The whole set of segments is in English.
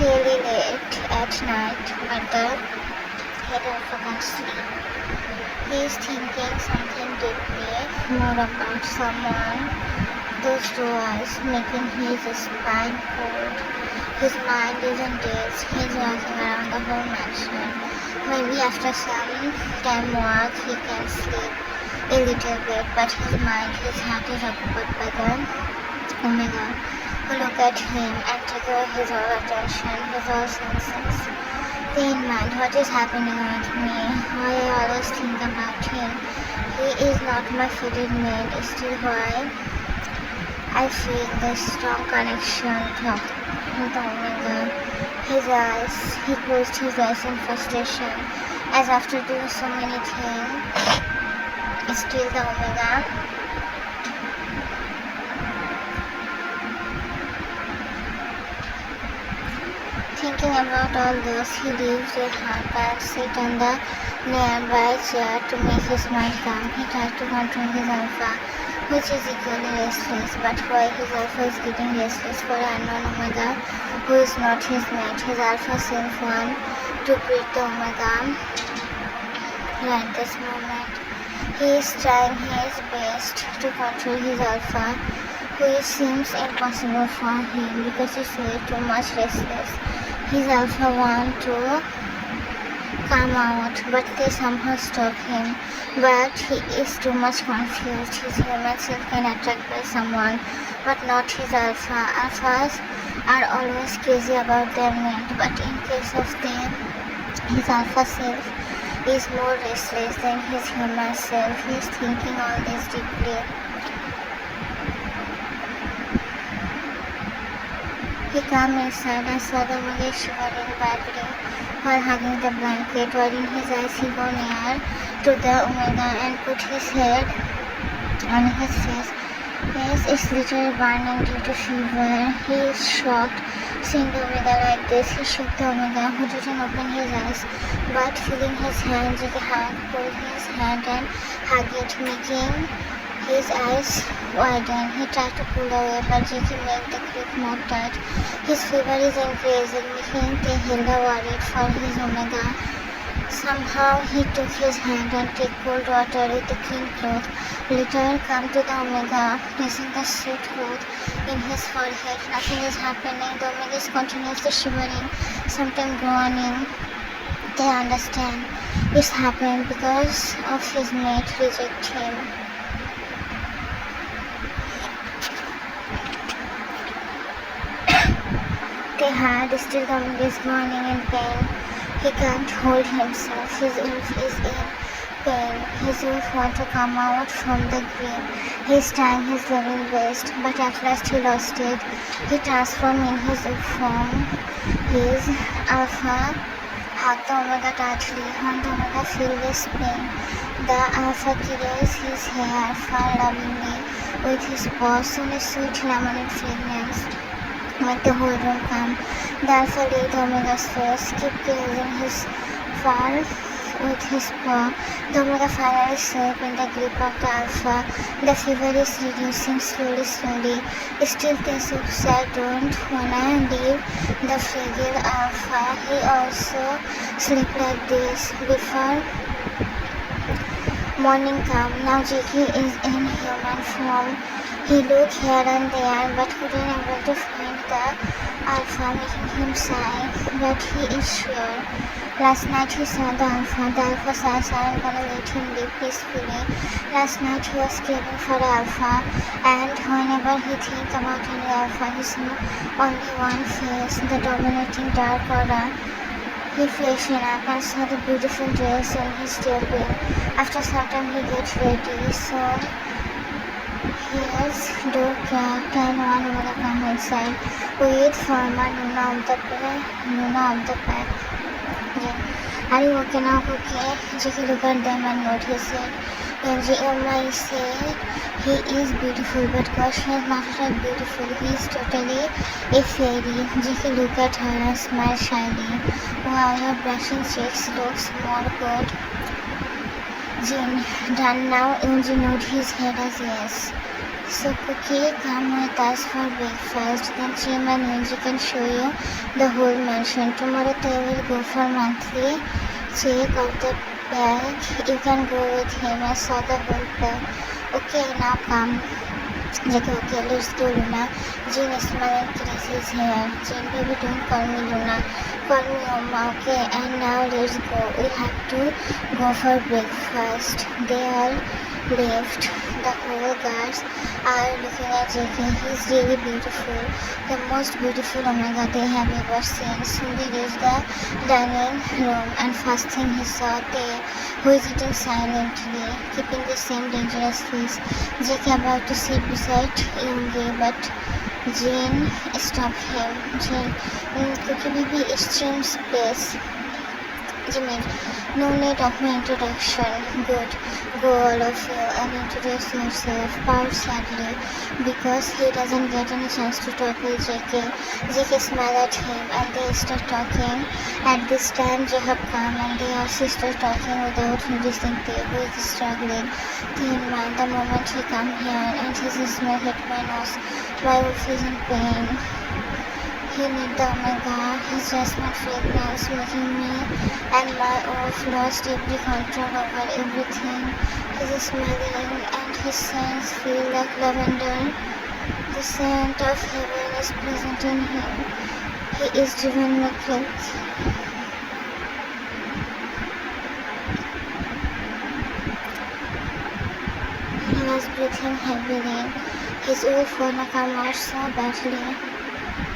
really late at night, but the head alpha can't sleep. He's thinking something deeply more about someone, those doors making his spine cold. His mind is in daze. He's walking around the whole mansion. Maybe after some time walk he can sleep a little bit, but his mind, his heart is occupied by the Omega, who look at him and take away his whole attention, his whole senses. Keep in mind what is happening with me, why I always think about him. He is not my fated mate, still why I feel this strong connection with Omega. His eyes, he closed his eyes in frustration, as after doing so many things, still the Omega. Thinking about all this, he leaves his heart and sits on the nearby chair to make his mind calm. He tries to control his alpha, which is equally restless, but why his alpha is getting restless for unknown Omega, who is not his mate. His alpha self wants to beat the Omega right this moment. He is trying his best to control his alpha, which seems impossible for him because he feels too much restless. His alpha wants to come out, but they somehow stop him. But he is too much confused. His human self can attract by someone, but not his alpha. Alphas are always crazy about their mate, but in case of them, his alpha self is more restless than his human self. He is thinking all this deeply. He came inside and saw the Omega shivering badly while hugging the blanket. Widen his eyes, he go near to the Omega and put his head on his face. Yes, it's literally burning due to fever. He is shocked seeing the Omega like this. He shook the Omega, who didn't open his eyes, but feeling his hand, Jiki pulled his hand and hugged it, making his eyes widen. He tried to pull away, but Jiki made the grip more tight. His fever is increasing, making Tehilda worried for his Omega. Somehow he took his hand and took cold water with a clean cloth. Later come to the Omega, placing the sweat cloth in his forehead. Nothing is happening. The Omega is continuously shivering, sometimes groaning. They understand it's happened because of his mate reject him. They had still the Omega is groaning in pain. He can't hold himself. His wolf is in pain. His wolf wants to come out from the grave. He's trying his level best, but at last he lost it. He transformed in his wolf form. His alpha hugged the Omega tightly. When the Omega felt this pain, the alpha caressed his hair far lovingly with his paws. Soon a sweet lemonade fragrance make the whole room calm. The alpha laid the Omega's face, kept caressing his fur with his paw. The Omega finally slept in the grip of the alpha. The fever is reducing slowly. Still Tesupsa don't wanna leave the fragile alpha. He also slept like this before morning come. Now Jiki is in human form. He looked here and there, but couldn't able to find the alpha, making him sigh. But he is sure. Last night he saw the alpha. The alpha says aren't gonna let him live peacefully. Last night he was craving for alpha, and whenever he thinks about any alpha, he sees only one face, the dominating dark aura. He freshened up and saw the beautiful dress on his table. After some time he gets ready, so his door cracked and one Omega come inside with former Nuna of the pack. Yeah. Are you okay now? Okay. Jiki looked at them and noticed it. Genji Omai said he is beautiful, but gosh, he is not at all beautiful. He is totally a fairy. Jiki looked at her and smiled shyly. Wow, your brushing cheeks looks more good. Jin, done now. Yunji nodded his head as yes. So Cookie, come with us for breakfast, then Jim and Ninja can show you the whole mansion. Tomorrow they will go for monthly check of the bag. You can go with him. I saw the whole bag. Okay, now come. Jackie, okay, let's go, Luna. Jean smiling caresses here. Jean, baby, don't call me Luna. Call me Oma, okay? And now let's go. We have to go for breakfast. They all left. The whole guards are looking at Jackie. He's really beautiful. The most beautiful Omega they have ever seen. Soon they reached the dining room, and first thing he saw there, who is eating silently, keeping the same dangerous face. Jake about to sit beside Yoongi, but Jane stopped him. Jane, Cookie baby, it's Jim's place. Jimmy, no need of my introduction. Good. Go all of you and introduce yourself. Paul sadly, because he doesn't get any chance to talk with JK. JK smiled at him and they start talking. At this time, Jay have come and they are sisters talking without noticing Tay, who is struggling. Thin man, the moment he come here and his smell hit my nose, my wolf is in pain. He need the Omega, his jasmine fragrance making me and my wolf lost every control over everything. He's smiling and his scents feel like lavender. The scent of heaven is present in him. He is driven with guilt. He was breathing heavily. His wolf wanna come out so badly.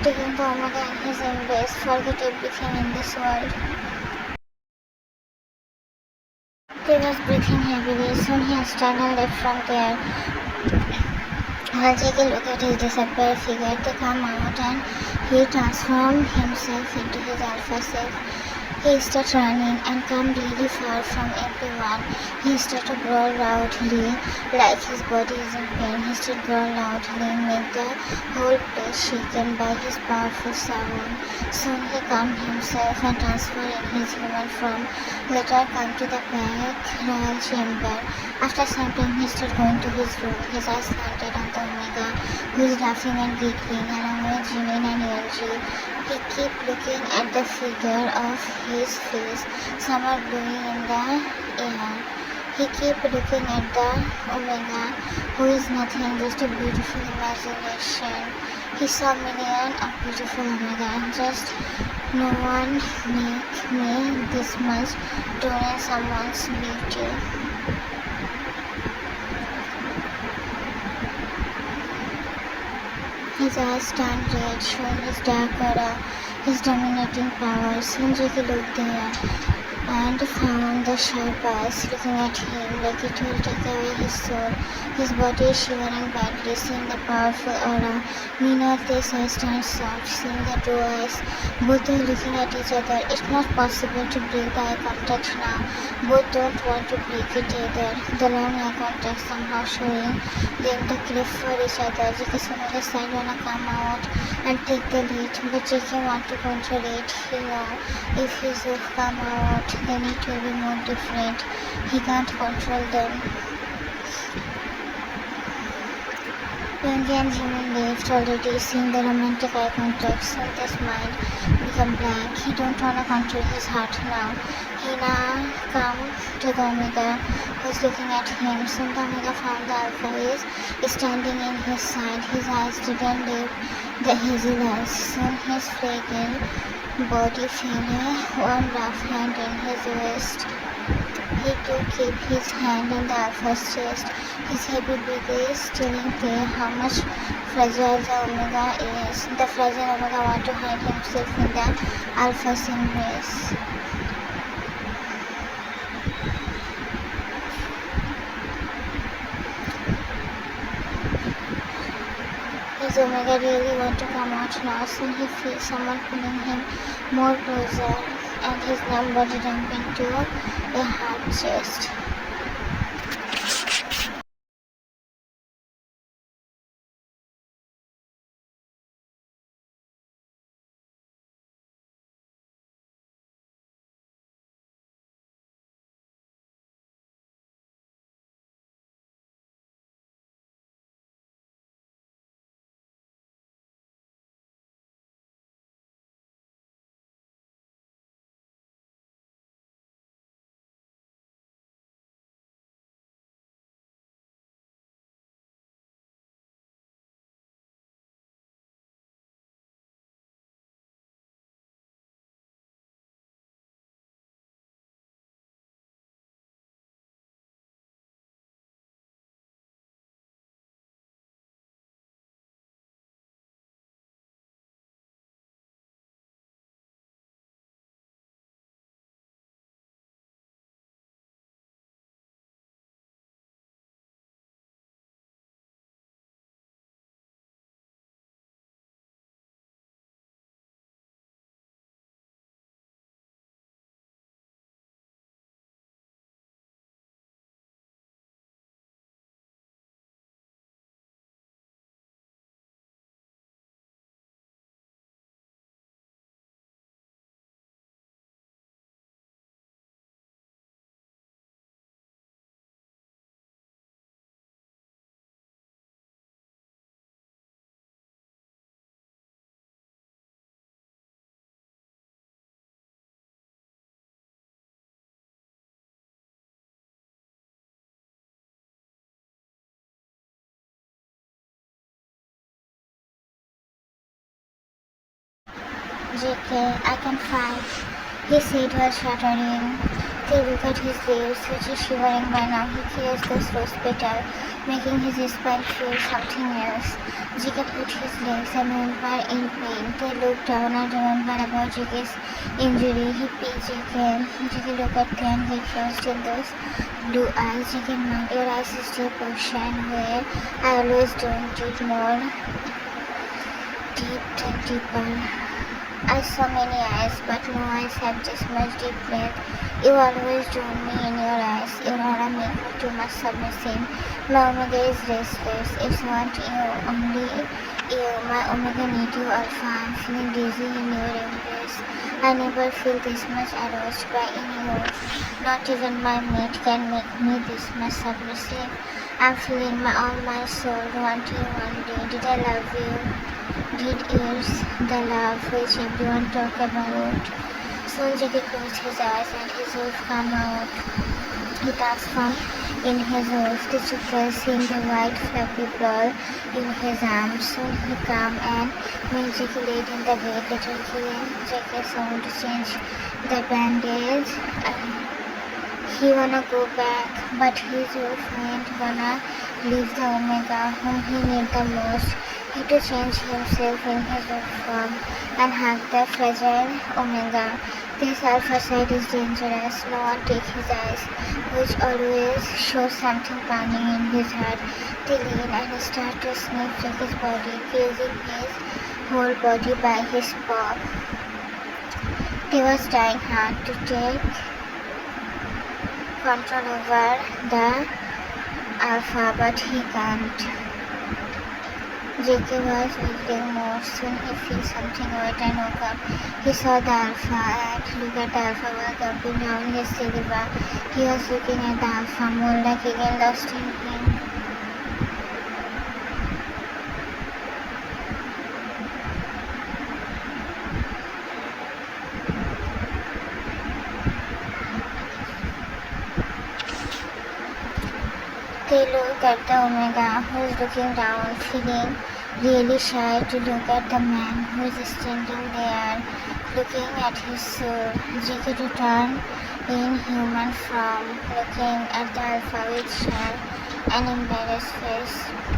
Taking the Omega in his embrace, forget everything in this world. He was breathing heavily. Soon he turned and left from there. While Jake looked at his disappeared figure, they come out and he transformed himself into his alpha self. He started running and come really far from everyone. He started to growl loudly, like his body is in pain. He started growl loudly, make the whole place shaken by his powerful sound. Soon he calmed himself and transferred in his human form. Later come to the back royal chamber. After some time he started going to his room. His eyes slanted on the Omega, who is laughing and giggling along with Jimin and Yunji. He kept looking at the figure of his face. Some are blowing in the air. He kept looking at the Omega, who is nothing, just a beautiful imagination. He saw million of beautiful Omega. Just no one make me this much drawn in someone's beauty. His eyes turned red, showing his dark aura, his dominating power. Soon Jackie looked there and found the sharp eyes looking at him like it will take away his soul. His body is shivering badly, seeing the powerful aura. Meanwhile, his eyes turned soft, seeing the two eyes. Both are looking at each other. It's not possible to break the eye contact now. Both don't want to break it either. The long eye contact somehow showing them the cliff for each other. Jackie's on the side wanna come out and take the lead, but Jackie want to control it. He know if his wolf come out, then it will be more different. He can't control them. Yoongi and Jimin left already, seeing the romantic eye contact. Soon their mind become blank. He don't wanna control his heart now. He now come to the Omega, who's looking at him. Soon the Omega found the Alpha is standing in his side. His eyes didn't leave the hazel eyes. Soon his fragrant body feel a warm rough hand in his waist. He too keep his hand in the Alpha's chest. His heavy breath is telling Tay how much fragile the Omega is. The fragile Omega wants to hide himself in the Alpha's embrace. His Omega really wants to come out now. Soon he feels someone pulling him more closer, and his numb body jumping to a hard chest. JK, I can fight, he said while shuddering. They look at his leaves, which is shivering by now. He clears the rose petal, making his spine feel something else. JK put his legs and were in pain. They looked down and remembered about JK's injury. He picked JK. JK looked at them. He closed in those blue eyes. JK nodded. Your eyes is deep ocean where I always don't dig more deep and deeper. I saw many eyes, but no eyes have this much deep breath. You always drown me in your eyes. Your aura makes me too much submissive. My omega is restless. It's want you, only you. My omega need you, alpha. I'm feeling dizzy in your embrace. I never feel this much aroused by anyone. Not even my mate can make me this much submissive. I'm feeling all my soul want you one day. Did I love you? Did yours the love which everyone talk about? Soon JK closed his eyes and his wolf came out. He transformed in his wolf to seeing the white fluffy ball in his arms. Soon he came and when JK laid in the bed, little Kian, JK sound to change the bandage. He wanna go back, but his wolf ain't wanna leave the omega whom he need the most. He to change himself in his wolf form and hug the fragile omega. This alpha side is dangerous. No one take his eyes, which always shows something burning in his heart. They lean and start to sniff at his body, grazing his whole body by his paw. He was trying hard to take control over the alpha, but he can't. JK was waiting more. Soon he felt something wet and woke up. He saw the alpha and looked at the alpha was jumping down his silly bar. He was looking at the alpha more like again lost in him. They looked at the omega who is looking down, feeling really shy to look at the man who is standing there, looking at his soul. JK to turn in human form, looking at the alpha with shy and embarrassed face.